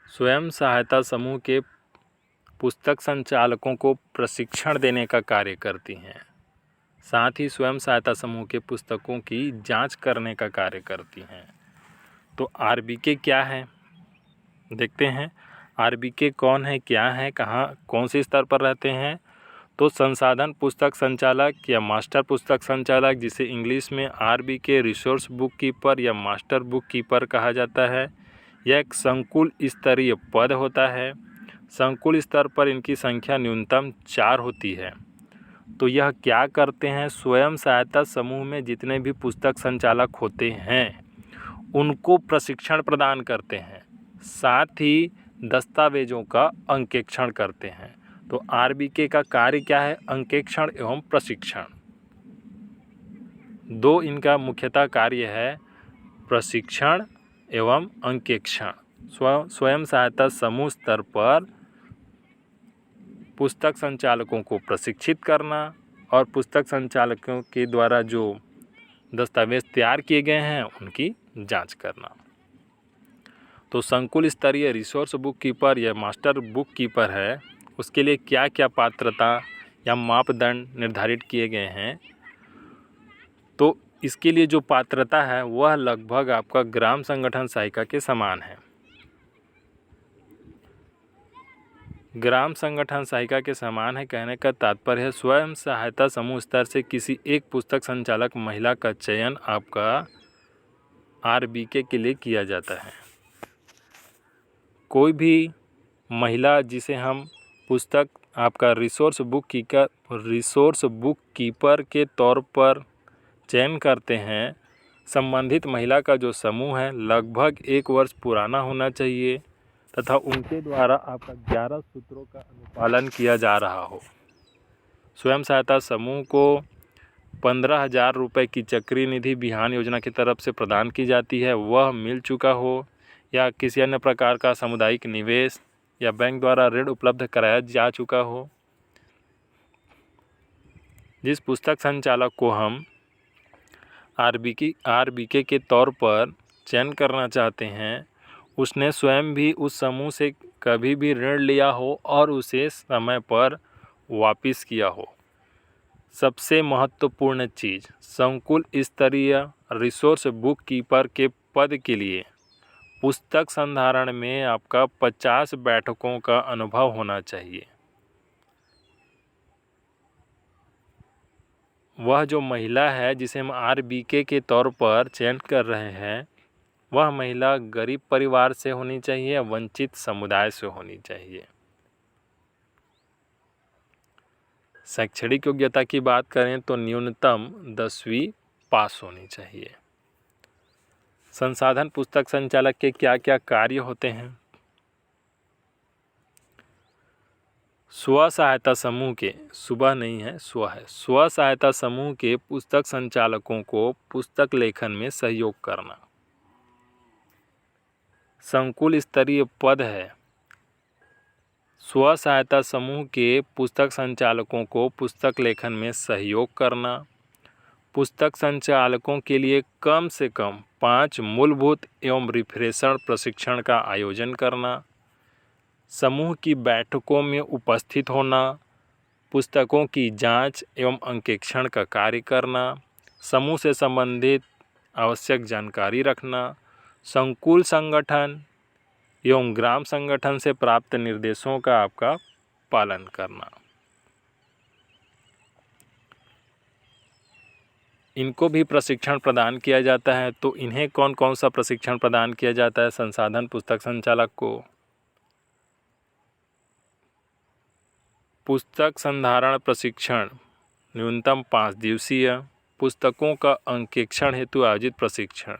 स्वयं सहायता समूह के पुस्तक संचालकों को प्रशिक्षण देने का कार्य करती हैं, साथ ही स्वयं सहायता समूह के पुस्तकों की जांच करने का कार्य करती हैं। तो RBK क्या है देखते हैं। RBK कौन है, क्या है, कौन से स्तर पर रहते हैं? तो संसाधन पुस्तक संचालक या मास्टर पुस्तक संचालक, जिसे इंग्लिश में RBK रिसोर्स बुक कीपर या मास्टर बुक कीपर कहा जाता है, यह एक संकुल स्तरीय पद होता है। संकुल स्तर पर इनकी संख्या न्यूनतम 4 होती है। तो यह क्या करते हैं? स्वयं सहायता समूह में जितने भी पुस्तक संचालक होते हैं उनको प्रशिक्षण प्रदान करते हैं, साथ ही दस्तावेजों का अंकेक्षण करते हैं। तो RBK का कार्य क्या है? अंकेक्षण एवं प्रशिक्षण। 2 इनका मुख्यतः कार्य है, प्रशिक्षण एवं अंकेक्षण। स्वयं सहायता समूह स्तर पर पुस्तक संचालकों को प्रशिक्षित करना और पुस्तक संचालकों के द्वारा जो दस्तावेज तैयार किए गए हैं उनकी जांच करना। तो संकुल स्तरीय रिसोर्स बुक कीपर या मास्टर बुक कीपर है, उसके लिए क्या क्या पात्रता या मापदंड निर्धारित किए गए हैं? तो इसके लिए जो पात्रता है वह लगभग आपका ग्राम संगठन सहायिका के समान है। ग्राम संगठन सहायिका के समान है कहने का तात्पर्य है स्वयं सहायता समूह स्तर से किसी एक पुस्तक संचालक महिला का चयन आपका RBK के लिए किया जाता है। कोई भी महिला जिसे हम पुस्तक आपका रिसोर्स बुक कीपर के तौर पर चयन करते हैं, संबंधित महिला का जो समूह है लगभग 1 वर्ष पुराना होना चाहिए तथा उनके द्वारा आपका 11 सूत्रों का अनुपालन किया जा रहा हो। स्वयं सहायता समूह को 15,000 रुपये की चक्रीय निधि बिहान योजना की तरफ से प्रदान की जाती है, वह मिल चुका हो या किसी अन्य प्रकार का सामुदायिक निवेश या बैंक द्वारा ऋण उपलब्ध कराया जा चुका हो। जिस पुस्तक संचालक को हम RBK के तौर पर चयन करना चाहते हैं उसने स्वयं भी उस समूह से कभी भी ऋण लिया हो और उसे समय पर वापस किया हो। सबसे महत्वपूर्ण चीज़, संकुल स्तरीय रिसोर्स बुक कीपर के पद के लिए पुस्तक संधारण में आपका 50 बैठकों का अनुभव होना चाहिए। वह जो महिला है जिसे हम RBK के तौर पर चयन कर रहे हैं वह महिला गरीब परिवार से होनी चाहिए, वंचित समुदाय से होनी चाहिए। शैक्षणिक योग्यता की बात करें तो न्यूनतम 10वीं पास होनी चाहिए। संसाधन पुस्तक संचालक के क्या क्या कार्य होते हैं? स्व सहायता समूह के, सुबह नहीं है स्व है, स्व सहायता समूह के पुस्तक संचालकों को पुस्तक लेखन में सहयोग करना। संकुल स्तरीय पद है। स्व सहायता समूह के पुस्तक संचालकों को पुस्तक लेखन में सहयोग करना। पुस्तक संचालकों के लिए कम से कम 5 मूलभूत एवं रिफ्रेशर प्रशिक्षण का आयोजन करना। समूह की बैठकों में उपस्थित होना। पुस्तकों की जांच एवं अंकेक्षण का कार्य करना। समूह से संबंधित आवश्यक जानकारी रखना। संकुल संगठन एवं ग्राम संगठन से प्राप्त निर्देशों का आपका पालन करना। इनको भी प्रशिक्षण प्रदान किया जाता है। तो इन्हें कौन कौन सा प्रशिक्षण प्रदान किया जाता है संसाधन पुस्तक संचालक को? पुस्तक संधारण प्रशिक्षण न्यूनतम 5 दिवसीय। पुस्तकों का अंकेक्षण हेतु आयोजित प्रशिक्षण,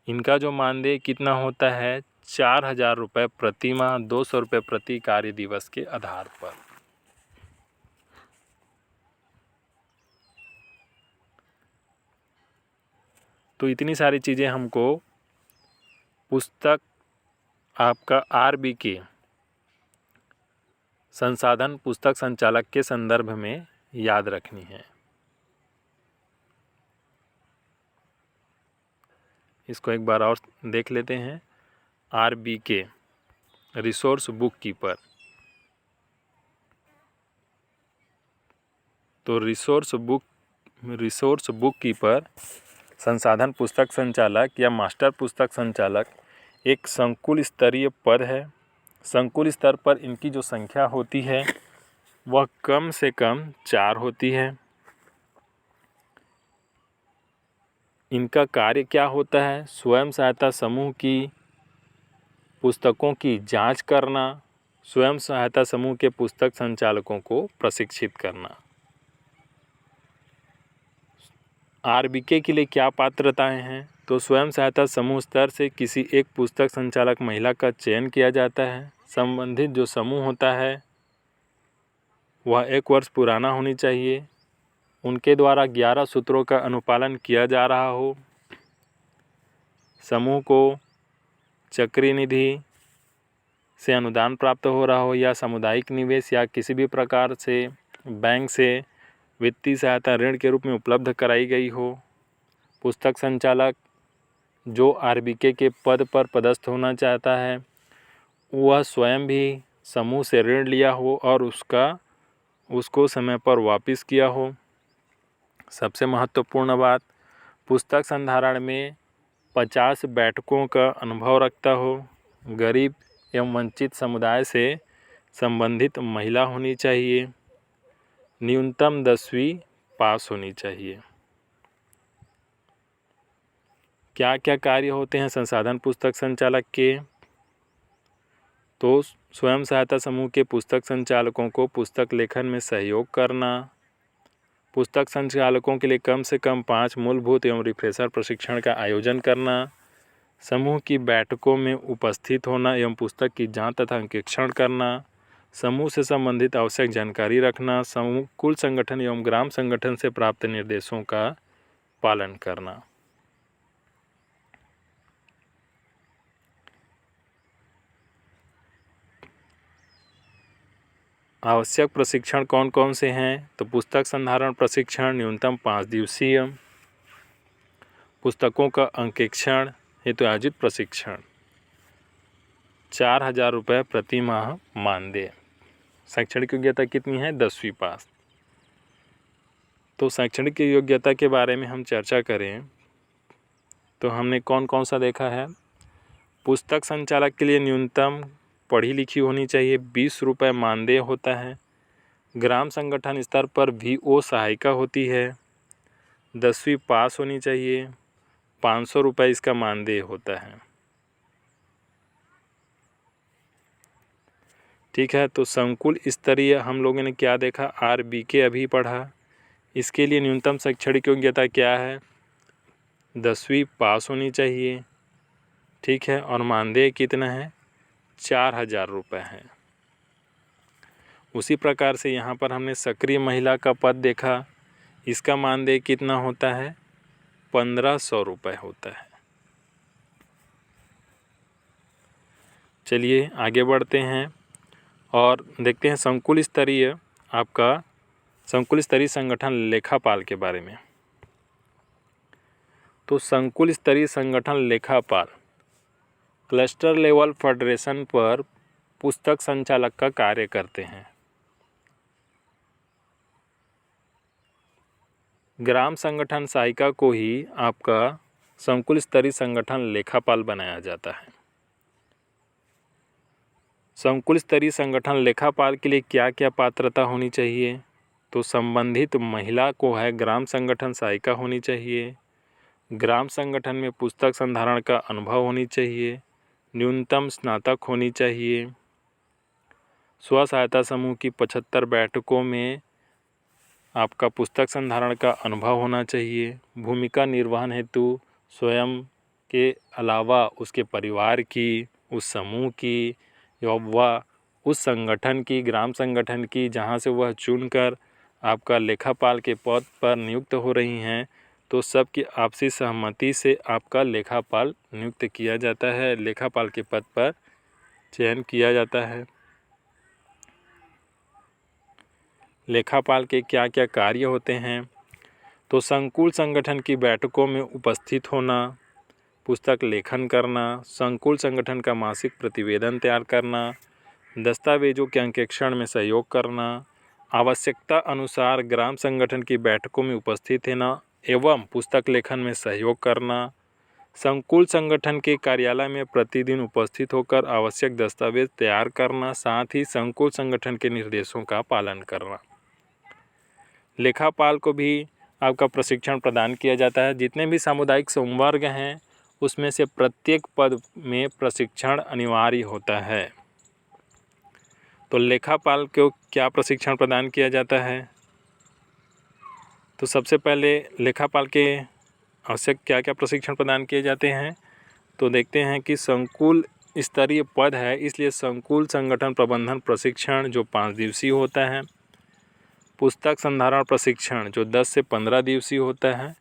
इनका जो मानदेय कितना होता है 4,000 रुपये प्रति माह, 200 रुपये प्रति कार्य दिवस के आधार पर। तो इतनी सारी चीज़ें हमको पुस्तक आपका RBK संसाधन पुस्तक संचालक के संदर्भ में याद रखनी है। इसको एक बार और देख लेते हैं। RBK resource book keeper. तो रिसोर्स बुक कीपर संसाधन पुस्तक संचालक या मास्टर पुस्तक संचालक एक संकुल स्तरीय पद है। संकुल स्तर पर इनकी जो संख्या होती है वह कम से कम 4 होती है। इनका कार्य क्या होता है? स्वयं सहायता समूह की पुस्तकों की जांच करना, स्वयं सहायता समूह के पुस्तक संचालकों को प्रशिक्षित करना। RBK के लिए क्या पात्रताएं हैं? तो स्वयं सहायता समूह स्तर से किसी एक पुस्तक संचालक महिला का चयन किया जाता है। संबंधित जो समूह होता है वह 1 वर्ष पुराना होनी चाहिए। उनके द्वारा 11 सूत्रों का अनुपालन किया जा रहा हो। समूह को चक्री निधि से अनुदान प्राप्त हो रहा हो या सामुदायिक निवेश या किसी भी प्रकार से बैंक से वित्तीय सहायता ऋण के रूप में उपलब्ध कराई गई हो। पुस्तक संचालक जो RBK के पद पर पदस्थ होना चाहता है वह स्वयं भी समूह से ऋण लिया हो और उसको समय पर वापस किया हो। सबसे महत्वपूर्ण बात, पुस्तक संधारण में 50 बैठकों का अनुभव रखता हो। गरीब एवं वंचित समुदाय से संबंधित महिला होनी चाहिए। न्यूनतम 10वीं पास होनी चाहिए। क्या क्या कार्य होते हैं संसाधन पुस्तक संचालक के? तो स्वयं सहायता समूह के पुस्तक संचालकों को पुस्तक लेखन में सहयोग करना। पुस्तक संचालकों के लिए कम से कम 5 मूलभूत एवं रिफ्रेशर प्रशिक्षण का आयोजन करना। समूह की बैठकों में उपस्थित होना एवं पुस्तक की जांच तथा अंकेक्षण करना। समूह से संबंधित आवश्यक जानकारी रखना। समूह कुल संगठन एवं ग्राम संगठन से प्राप्त निर्देशों का पालन करना। आवश्यक प्रशिक्षण कौन कौन से हैं? तो पुस्तक संधारण प्रशिक्षण न्यूनतम 5 दिवसीय। पुस्तकों का अंकेक्षण हेतु आयोजित प्रशिक्षण 4,000 रुपये प्रति माह मानदेय। शैक्षणिक योग्यता कितनी है? 10वीं पास। तो शैक्षणिक योग्यता के बारे में हम चर्चा करें तो हमने कौन कौन सा देखा है? पुस्तक संचालक के लिए न्यूनतम पढ़ी लिखी होनी चाहिए, 20 रुपये मानदेय होता है। ग्राम संगठन स्तर पर VO सहायिका होती है, 10वीं पास होनी चाहिए, 500 रुपये इसका मानदेय होता है। ठीक है, तो संकुल स्तरीय हम लोगों ने क्या देखा? RBK अभी पढ़ा। इसके लिए न्यूनतम शैक्षणिक योग्यता क्या है? 10वीं पास होनी चाहिए। ठीक है, और मानदेय कितना है? 4,000 रुपये है। उसी प्रकार से यहाँ पर हमने सक्रिय महिला का पद देखा, इसका मानदेय कितना होता है, 1500 रुपये होता है। चलिए आगे बढ़ते हैं और देखते हैं संकुल स्तरीय संगठन लेखापाल के बारे में। तो संकुल स्तरीय संगठन लेखापाल क्लस्टर लेवल फेडरेशन पर पुस्तक संचालक का कार्य करते हैं। ग्राम संगठन सहायिका को ही आपका संकुल स्तरीय संगठन लेखापाल बनाया जाता है। संकुल स्तरीय संगठन लेखापाल के लिए क्या क्या पात्रता होनी चाहिए, तो संबंधित महिला को है ग्राम संगठन सहायिका होनी चाहिए, ग्राम संगठन में पुस्तक संधारण का अनुभव होनी चाहिए, न्यूनतम स्नातक होनी चाहिए, स्व सहायता समूह की 75 बैठकों में आपका पुस्तक संधारण का अनुभव होना चाहिए, भूमिका निर्वहन हेतु स्वयं के अलावा उसके परिवार की, उस समूह की या वह उस संगठन की, ग्राम संगठन की जहां से वह चुनकर आपका लेखापाल के पद पर नियुक्त हो रही हैं, तो सबकी आपसी सहमति से आपका लेखापाल नियुक्त किया जाता है, लेखापाल के पद पर चयन किया जाता है। लेखापाल के क्या क्या कार्य होते हैं, तो संकुल संगठन की बैठकों में उपस्थित होना, पुस्तक लेखन करना, संकुल संगठन का मासिक प्रतिवेदन तैयार करना, दस्तावेजों के अंकेक्षण में सहयोग करना, आवश्यकता अनुसार ग्राम संगठन की बैठकों में उपस्थित रहना एवं पुस्तक लेखन में सहयोग करना, संकुल संगठन के कार्यालय में प्रतिदिन उपस्थित होकर आवश्यक दस्तावेज तैयार करना, साथ ही संकुल संगठन के निर्देशों का पालन करना। लेखापाल को भी आपका प्रशिक्षण प्रदान किया जाता है। जितने भी सामुदायिक संवर्ग हैं उसमें से प्रत्येक पद में प्रशिक्षण अनिवार्य होता है। तो लेखापाल को क्या प्रशिक्षण प्रदान किया जाता है, तो सबसे पहले लेखापाल के आवश्यक क्या क्या प्रशिक्षण प्रदान किए जाते हैं, तो देखते हैं कि संकुल स्तरीय पद है इसलिए संकुल संगठन प्रबंधन प्रशिक्षण जो 5 दिवसीय होता है, पुस्तक संधारण प्रशिक्षण जो 10 से 15 दिवसीय होता है,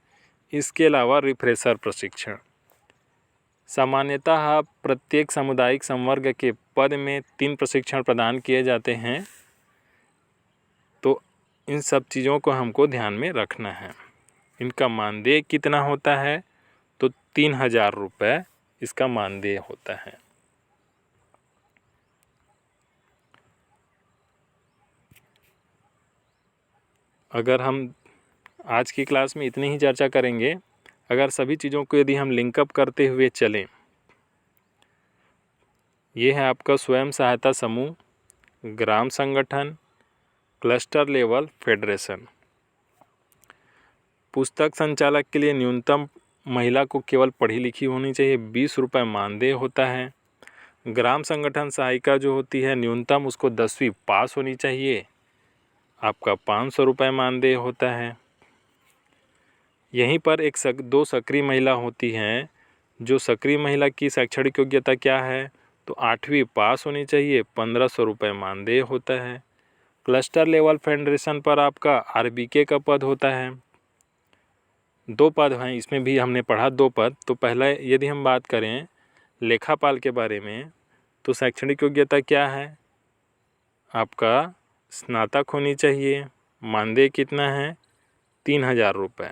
इसके अलावा रिफ्रेशर प्रशिक्षण। सामान्यतः प्रत्येक सामुदायिक संवर्ग के पद में 3 प्रशिक्षण प्रदान किए जाते हैं, तो इन सब चीज़ों को हमको ध्यान में रखना है। इनका मानदेय कितना होता है, तो 3000 रुपये इसका मानदेय होता है। अगर हम आज की क्लास में इतनी ही चर्चा करेंगे, अगर सभी चीज़ों को यदि हम लिंकअप करते हुए चलें, ये है आपका स्वयं सहायता समूह, ग्राम संगठन, क्लस्टर लेवल फेडरेशन। पुस्तक संचालक के लिए न्यूनतम महिला को केवल पढ़ी लिखी होनी चाहिए, 20 रुपये मानदेय होता है। ग्राम संगठन सहायिका जो होती है न्यूनतम उसको 10वीं पास होनी चाहिए, आपका 500 रुपये मानदेय होता है। यहीं पर दो सक्रिय महिला होती हैं, जो सक्रिय महिला की शैक्षणिक योग्यता क्या है, तो 8वीं पास होनी चाहिए, 1500 रुपये मानदेय होता है। क्लस्टर लेवल फेडरेशन पर आपका आरबीके का पद होता है। 2 पद हैं, इसमें भी हमने पढ़ा 2 पद। तो पहला यदि हम बात करें लेखापाल के बारे में, तो शैक्षणिक योग्यता क्या है, आपका स्नातक होनी चाहिए, मानदेय कितना है, 3000 रुपये।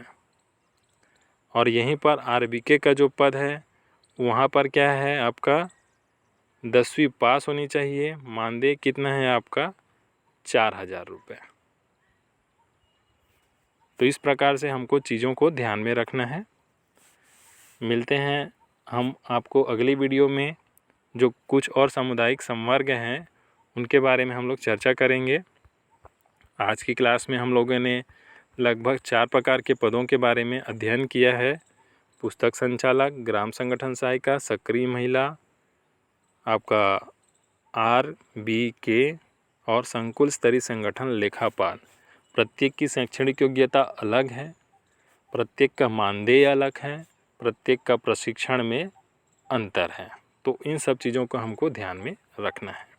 और यहीं पर आरबीके का जो पद है वहाँ पर क्या है, आपका 10वीं पास होनी चाहिए, मानदेय कितना है आपका 4000 रुपये। तो इस प्रकार से हमको चीज़ों को ध्यान में रखना है। मिलते हैं हम आपको अगली वीडियो में, जो कुछ और सामुदायिक संवर्ग हैं उनके बारे में हम लोग चर्चा करेंगे। आज की क्लास में हम लोगों ने लगभग 4 प्रकार के पदों के बारे में अध्ययन किया है। पुस्तक संचालक, ग्राम संगठन सहायिका, सक्रिय महिला, आपका आरबीके और संकुल स्तरीय संगठन लेखापाल। प्रत्येक की शैक्षणिक योग्यता अलग है, प्रत्येक का मानदेय अलग है, प्रत्येक का प्रशिक्षण में अंतर है। तो इन सब चीज़ों को हमको ध्यान में रखना है।